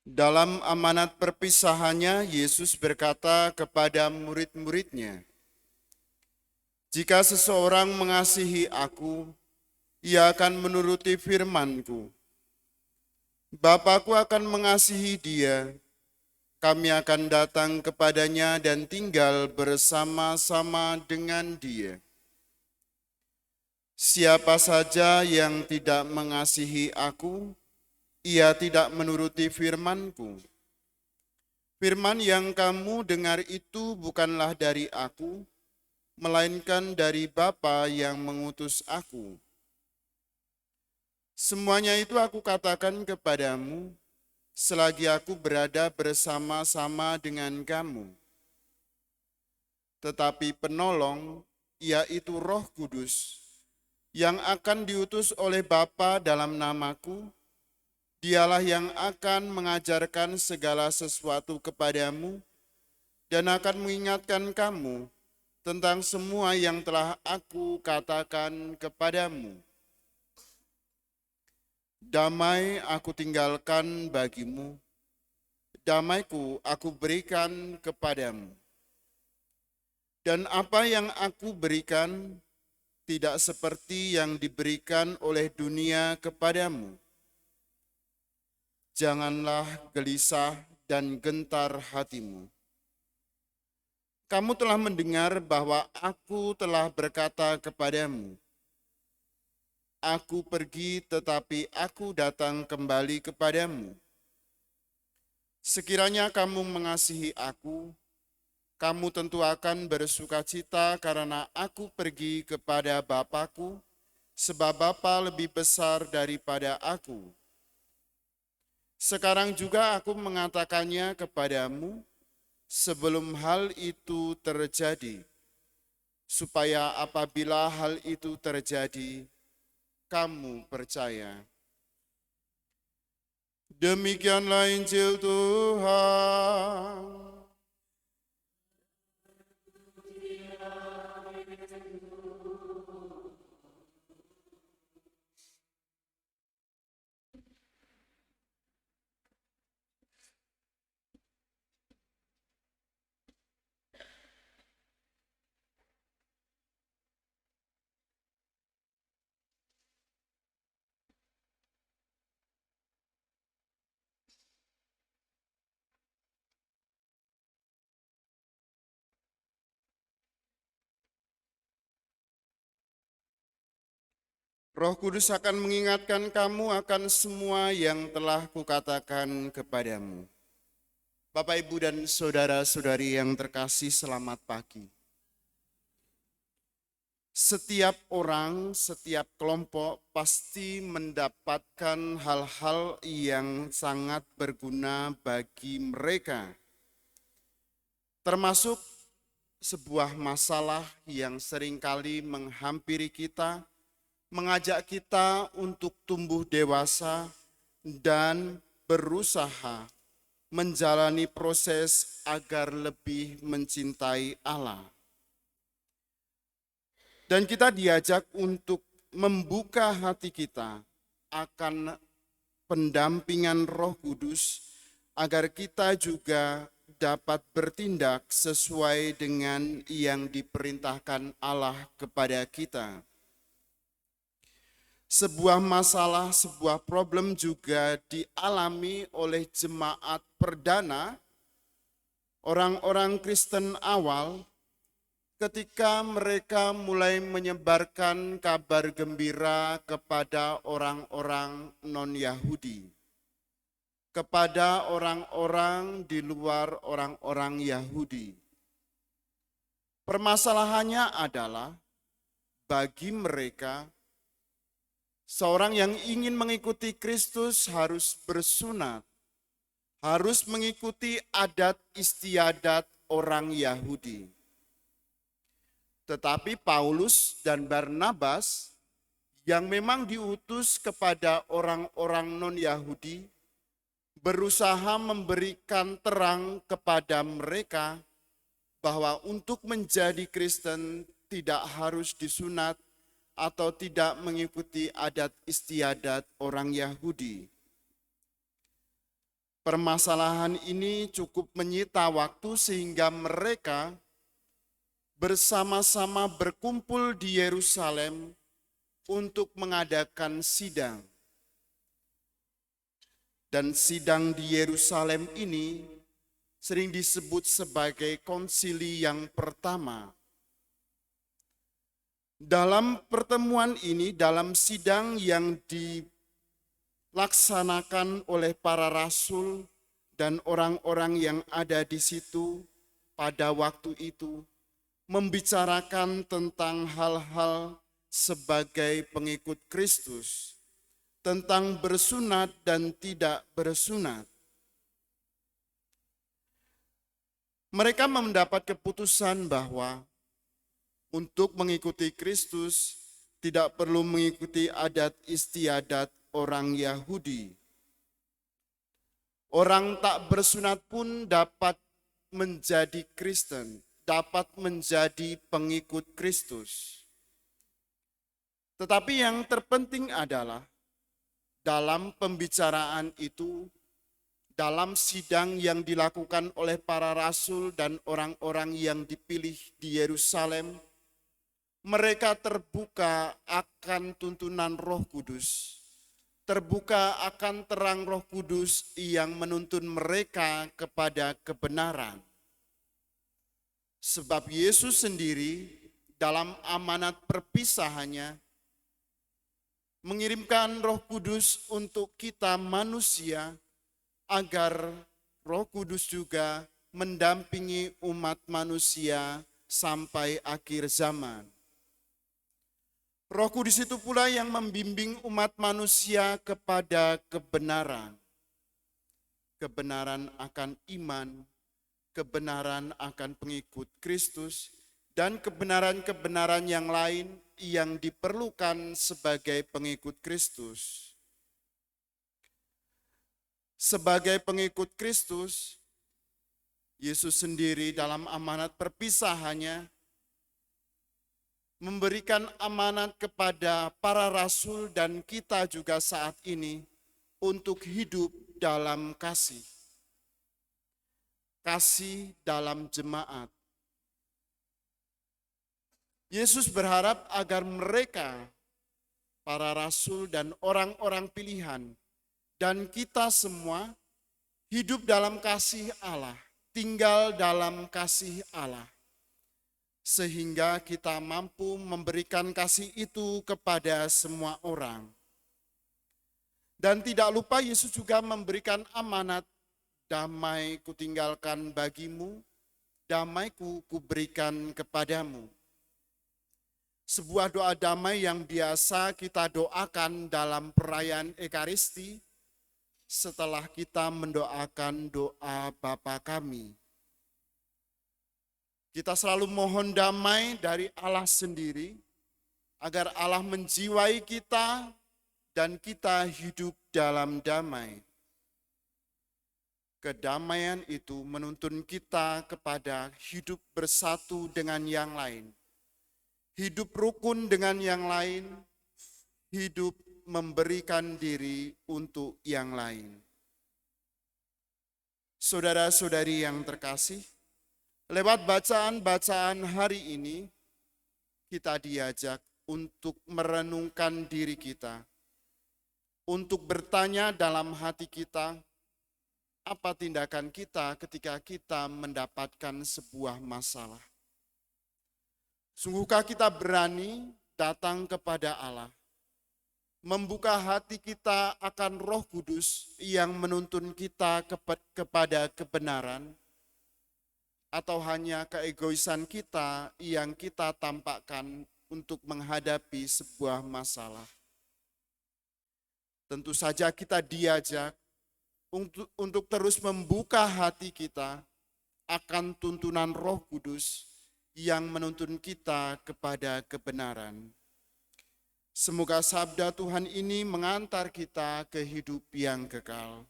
Dalam amanat perpisahannya, Yesus berkata kepada murid-muridnya, "Jika seseorang mengasihi aku, ia akan menuruti firman-Ku. Bapa-Ku akan mengasihi dia, kami akan datang kepadanya dan tinggal bersama-sama dengan dia. Siapa saja yang tidak mengasihi aku, ia tidak menuruti firman-Ku. Firman yang kamu dengar itu bukanlah dari aku, melainkan dari Bapa yang mengutus aku. Semuanya itu aku katakan kepadamu, selagi aku berada bersama-sama dengan kamu. Tetapi penolong, yaitu Roh Kudus, yang akan diutus oleh Bapa dalam namaku, dialah yang akan mengajarkan segala sesuatu kepadamu dan akan mengingatkan kamu tentang semua yang telah aku katakan kepadamu. Damai aku tinggalkan bagimu, damaiku aku berikan kepadamu. Dan apa yang aku berikan tidak seperti yang diberikan oleh dunia kepadamu. Janganlah gelisah dan gentar hatimu. Kamu telah mendengar bahwa aku telah berkata kepadamu, aku pergi tetapi aku datang kembali kepadamu. Sekiranya kamu mengasihi aku, kamu tentu akan bersukacita karena aku pergi kepada Bapa-Ku, sebab Bapa lebih besar daripada aku. Sekarang juga aku mengatakannya kepadamu sebelum hal itu terjadi, supaya apabila hal itu terjadi, kamu percaya. Demikianlah Injil Tuhan. Roh Kudus akan mengingatkan kamu akan semua yang telah kukatakan kepadamu. Bapak, Ibu, dan saudara-saudari yang terkasih, selamat pagi. Setiap orang, setiap kelompok pasti mendapatkan hal-hal yang sangat berguna bagi mereka, termasuk sebuah masalah yang seringkali menghampiri kita, mengajak kita untuk tumbuh dewasa dan berusaha menjalani proses agar lebih mencintai Allah. Dan kita diajak untuk membuka hati kita akan pendampingan Roh Kudus agar kita juga dapat bertindak sesuai dengan yang diperintahkan Allah kepada kita. Sebuah masalah, sebuah problem juga dialami oleh jemaat perdana, orang-orang Kristen awal, ketika mereka mulai menyebarkan kabar gembira kepada orang-orang non-Yahudi, kepada orang-orang di luar orang-orang Yahudi. Permasalahannya adalah bagi mereka, seorang yang ingin mengikuti Kristus harus bersunat, harus mengikuti adat istiadat orang Yahudi. Tetapi Paulus dan Barnabas yang memang diutus kepada orang-orang non-Yahudi berusaha memberikan terang kepada mereka bahwa untuk menjadi Kristen tidak harus disunat atau tidak mengikuti adat istiadat orang Yahudi. Permasalahan ini cukup menyita waktu sehingga mereka bersama-sama berkumpul di Yerusalem untuk mengadakan sidang. Dan sidang di Yerusalem ini sering disebut sebagai konsili yang pertama. Dalam pertemuan ini, dalam sidang yang dilaksanakan oleh para rasul dan orang-orang yang ada di situ pada waktu itu, membicarakan tentang hal-hal sebagai pengikut Kristus, tentang bersunat dan tidak bersunat. Mereka mendapat keputusan bahwa untuk mengikuti Kristus tidak perlu mengikuti adat istiadat orang Yahudi. Orang tak bersunat pun dapat menjadi Kristen, dapat menjadi pengikut Kristus. Tetapi yang terpenting adalah dalam pembicaraan itu, dalam sidang yang dilakukan oleh para rasul dan orang-orang yang dipilih di Yerusalem, mereka terbuka akan tuntunan Roh Kudus, terbuka akan terang Roh Kudus yang menuntun mereka kepada kebenaran. Sebab Yesus sendiri dalam amanat perpisahannya mengirimkan Roh Kudus untuk kita manusia, agar Roh Kudus juga mendampingi umat manusia sampai akhir zaman. Roh Kudus itu pula yang membimbing umat manusia kepada kebenaran. Kebenaran akan iman, kebenaran akan pengikut Kristus, dan kebenaran-kebenaran yang lain yang diperlukan sebagai pengikut Kristus. Sebagai pengikut Kristus, Yesus sendiri dalam amanat perpisahannya memberikan amanat kepada para rasul dan kita juga saat ini untuk hidup dalam kasih. Kasih dalam jemaat. Yesus berharap agar mereka, para rasul dan orang-orang pilihan, dan kita semua hidup dalam kasih Allah, tinggal dalam kasih Allah. Sehingga kita mampu memberikan kasih itu kepada semua orang. Dan tidak lupa Yesus juga memberikan amanat, damai kutinggalkan bagimu, damaiku kuberikan kepadamu. Sebuah doa damai yang biasa kita doakan dalam perayaan Ekaristi setelah kita mendoakan doa Bapa kami. Kita selalu mohon damai dari Allah sendiri, agar Allah menjiwai kita dan kita hidup dalam damai. Kedamaian itu menuntun kita kepada hidup bersatu dengan yang lain, hidup rukun dengan yang lain, hidup memberikan diri untuk yang lain. Saudara-saudari yang terkasih, lewat bacaan-bacaan hari ini, kita diajak untuk merenungkan diri kita, untuk bertanya dalam hati kita, apa tindakan kita ketika kita mendapatkan sebuah masalah. Sungguhkah kita berani datang kepada Allah, membuka hati kita akan Roh Kudus yang menuntun kita kepada kebenaran, atau hanya keegoisan kita yang kita tampakkan untuk menghadapi sebuah masalah? Tentu saja kita diajak untuk terus membuka hati kita akan tuntunan Roh Kudus yang menuntun kita kepada kebenaran. Semoga sabda Tuhan ini mengantar kita ke hidup yang kekal.